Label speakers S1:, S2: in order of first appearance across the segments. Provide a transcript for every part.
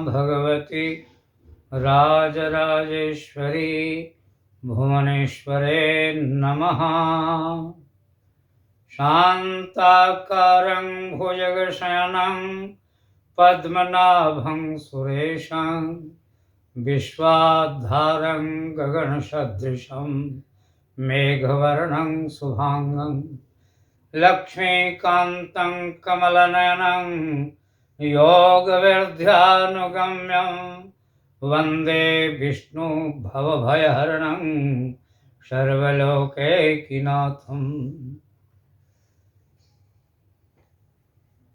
S1: भगवती राजराजेश्वरी भुवनेश्वरे नमः। शान्ताकारं भुजगशयनं पद्मनाभं सुरेशं विश्वाधारं गगनसदृशं मेघवर्णं शुभांगं लक्ष्मीकान्तं कमलनयनं योगविद्यानुगम्यं वन्दे विष्णु भवभयहरणं सर्वलोकैकनाथं।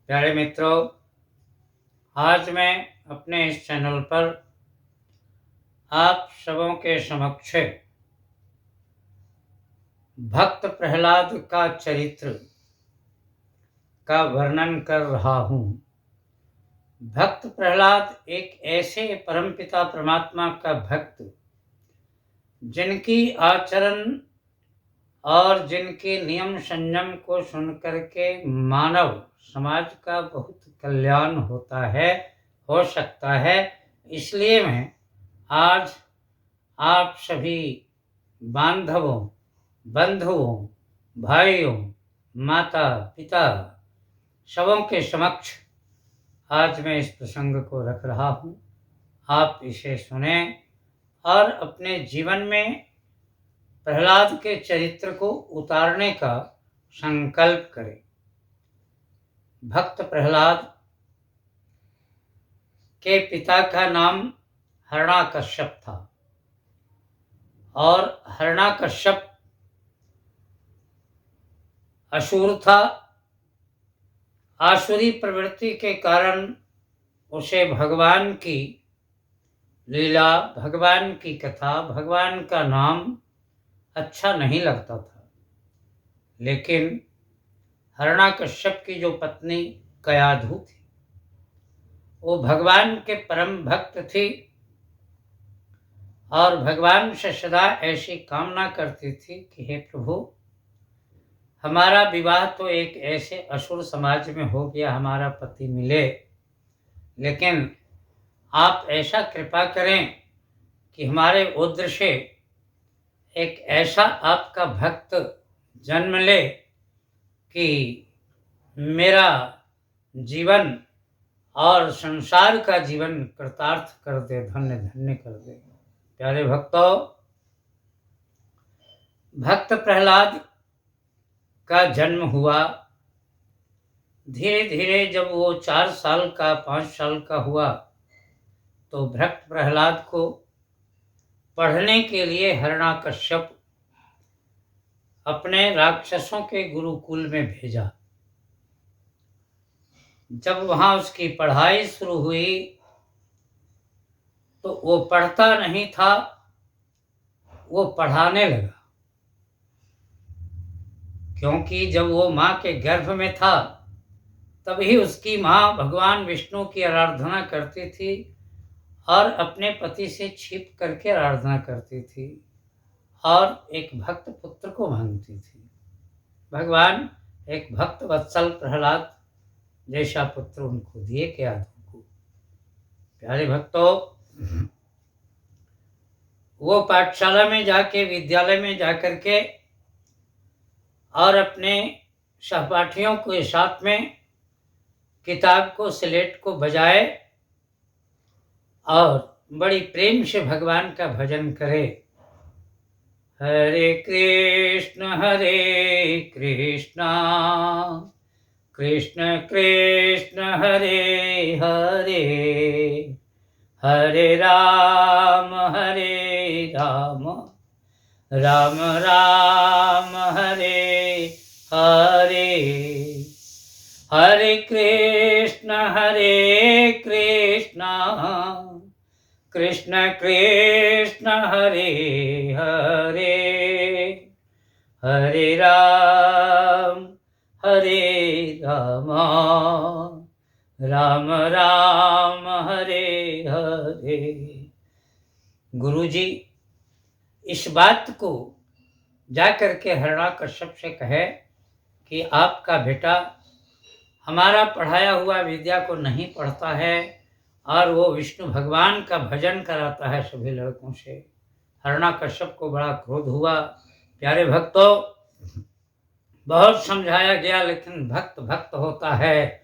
S1: प्यारे मित्रों, आज मैं अपने इस चैनल पर आप सबों के समक्ष भक्त प्रहलाद का चरित्र का वर्णन कर रहा हूँ। भक्त प्रहलाद एक ऐसे परमपिता परमात्मा का भक्त जिनकी आचरण और जिनके नियम संयम को सुनकर के मानव समाज का बहुत कल्याण होता है, हो सकता है। इसलिए मैं आज आप सभी बांधवों, बंधुओं, भाइयों, माता पिता सबों के समक्ष आज मैं इस प्रसंग को रख रहा हूँ। आप इसे सुने और अपने जीवन में प्रहलाद के चरित्र को उतारने का संकल्प करें। भक्त प्रहलाद के पिता का नाम हिरण्यकश्यप था और हिरण्यकश्यप असुर था। आसुरी प्रवृत्ति के कारण उसे भगवान की लीला, भगवान की कथा, भगवान का नाम अच्छा नहीं लगता था। लेकिन हिरण्यकश्यप की जो पत्नी कयाधु थी, वो भगवान के परम भक्त थी और भगवान से सदा ऐसी कामना करती थी कि हे प्रभु, हमारा विवाह तो एक ऐसे असुर समाज में हो गया, हमारा पति मिले, लेकिन आप ऐसा कृपा करें कि हमारे उद्र से एक ऐसा आपका भक्त जन्म ले कि मेरा जीवन और संसार का जीवन कृतार्थ कर दे, धन्य धन्य कर दे। प्यारे भक्तों, भक्त प्रहलाद का जन्म हुआ। धीरे धीरे जब वो 4 साल का, 5 साल का हुआ तो भक्त प्रहलाद को पढ़ने के लिए हिरण्यकश्यप अपने राक्षसों के गुरुकुल में भेजा। जब वहाँ उसकी पढ़ाई शुरू हुई तो वो पढ़ता नहीं था, वो पढ़ाने लगा। क्योंकि जब वो माँ के गर्भ में था तभी उसकी माँ भगवान विष्णु की आराधना करती थी और अपने पति से छिप करके आराधना करती थी और एक भक्त पुत्र को मांगती थी। भगवान एक भक्त वत्सल प्रहलाद जैसा पुत्र उनको दिए कयाधु को। प्यारे भक्तों, वो पाठशाला में जाके, विद्यालय में जाकर के और अपने सहपाठियों के साथ में किताब को, स्लेट को बजाए और बड़ी प्रेम से भगवान का भजन करे। हरे कृष्ण कृष्ण कृष्ण हरे हरे, हरे राम राम राम हरे हरे, हरे कृष्ण कृष्ण कृष्ण हरे हरे, हरे राम राम राम हरे हरे। गुरुजी इस बात को जाकर के हिरण्यकश्यप से कहे कि आपका बेटा हमारा पढ़ाया हुआ विद्या को नहीं पढ़ता है और वो विष्णु भगवान का भजन कराता है सभी लड़कों से। हिरण्यकश्यप को बड़ा क्रोध हुआ। प्यारे भक्तों, बहुत समझाया गया, लेकिन भक्त भक्त होता है।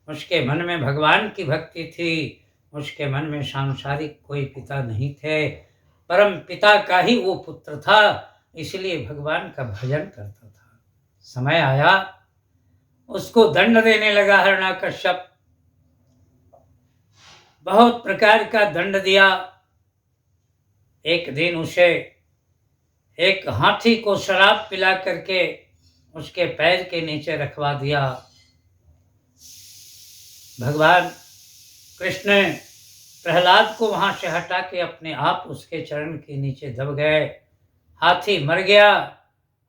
S1: उसके मन में भगवान की भक्ति थी, उसके मन में सांसारिक कोई पिता नहीं थे, परम पिता का ही वो पुत्र था, इसलिए भगवान का भजन करता था। समय आया, उसको दंड देने लगा हिरण्यकश्यप। बहुत प्रकार का दंड दिया। एक दिन उसे एक हाथी को शराब पिला करके उसके पैर के नीचे रखवा दिया। भगवान कृष्ण प्रहलाद को वहां से हटा के अपने आप उसके चरण के नीचे दब गए। हाथी मर गया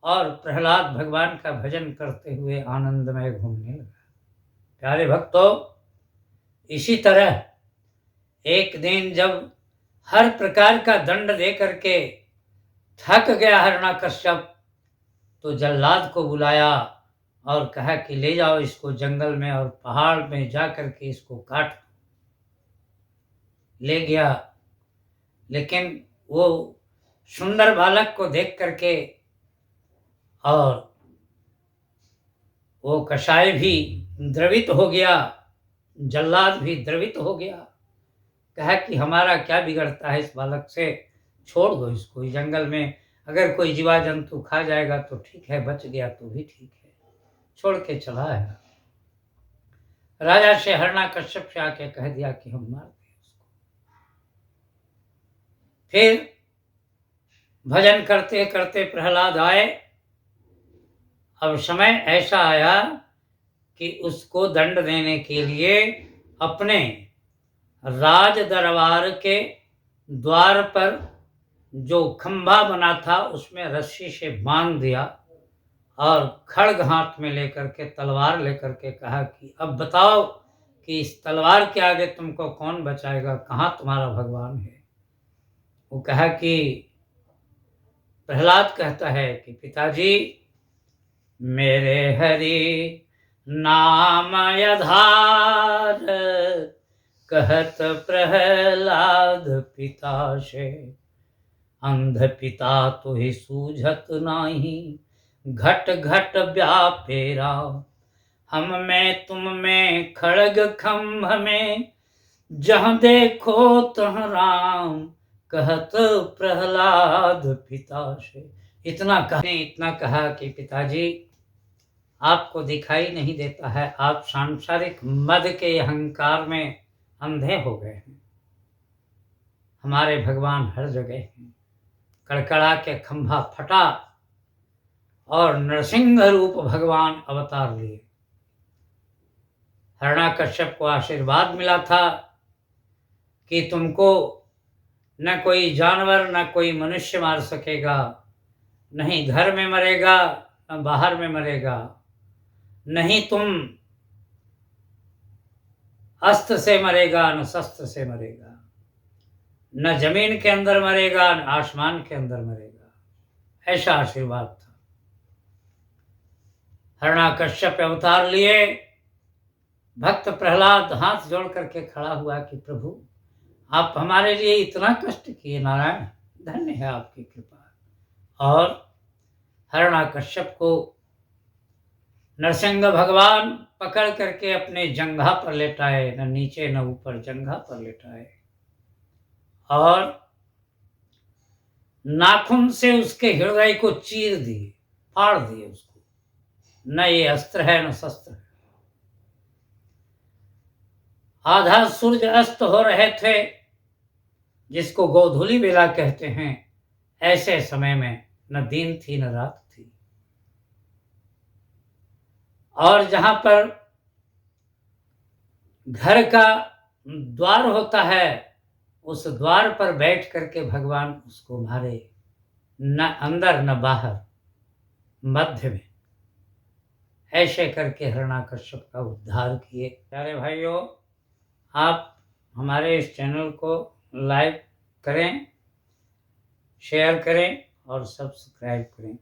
S1: और प्रहलाद भगवान का भजन करते हुए आनंदमय घूमने लगा। प्यारे भक्तों, इसी तरह एक दिन जब हर प्रकार का दंड दे करके थक गया हिरण्यकश्यप, तो जल्लाद को बुलाया और कहा कि ले जाओ इसको जंगल में और पहाड़ में जा करके इसको काट। ले गया, लेकिन वो सुंदर बालक को देख करके और वो कसाई भी द्रवित हो गया, जल्लाद भी द्रवित हो गया। कहा कि हमारा क्या बिगड़ता है इस बालक से, छोड़ दो इसको। इस जंगल में अगर कोई जीवा जंतु खा जाएगा तो ठीक है, बच गया तो भी ठीक है। छोड़ के चला आया। राजा से हिरण्यकश्यप से आके कह दिया कि हम मार दें उसको। फिर भजन करते करते प्रहलाद आए। अब समय ऐसा आया कि उसको दंड देने के लिए अपने राज दरबार के द्वार पर जो खंभा बना था उसमें रस्सी से बांध दिया और खड्ग हाथ में लेकर के, तलवार लेकर के कहा कि अब बताओ कि इस तलवार के आगे तुमको कौन बचाएगा, कहाँ तुम्हारा भगवान है। वो कहा कि प्रहलाद कहता है कि पिताजी, मेरे हरि नाम आधार, कहत प्रहलाद पिता से, अंध पिता तो ही सूझत नाही, घट घट व्यापेरा, हम में तुम में खड़ग खंभ में, जहाँ देखो तहाँ राम, कहत प्रहलाद पिता से। इतना कहा कि पिताजी, आपको दिखाई नहीं देता है, आप सांसारिक मद के अहंकार में अंधे हो गए हैं। हमारे भगवान हर जगह हैं। कड़कड़ा के खंभा फटा और नरसिंह रूप भगवान अवतार लिए। हिरण्यकश्यप को आशीर्वाद मिला था कि तुमको न कोई जानवर न कोई मनुष्य मार सकेगा, नहीं घर में मरेगा न बाहर में मरेगा, नहीं तुम अस्त्र से मरेगा न शस्त्र से मरेगा, न जमीन के अंदर मरेगा न आसमान के अंदर मरेगा। ऐसा आशीर्वाद था। हिरण्यकश्यप अवतार लिए। भक्त प्रहलाद हाथ जोड़ करके खड़ा हुआ कि प्रभु, आप हमारे लिए इतना कष्ट किए नारायण, धन्य है आपकी कृपा। और हिरण्यकश्यप को नरसिंह भगवान पकड़ करके अपने जंघा पर लेटाए, न नीचे न ऊपर, जंघा पर लेटाए और नाखून से उसके हृदय को चीर दिए, फाड़ दिए उसको। न ये अस्त्र है न शस्त्र है। आधा सूर्य अस्त हो रहे थे, जिसको गोधूली बेला कहते हैं। ऐसे समय में न दिन थी न रात थी, और जहां पर घर का द्वार होता है उस द्वार पर बैठ करके भगवान उसको मारे, न अंदर न बाहर, मध्य में। ऐसे करके हिरण्यकश्यप का उद्धार किए। प्यारे भाइयों, आप हमारे इस चैनल को लाइक करें, शेयर करें और सब्सक्राइब करें।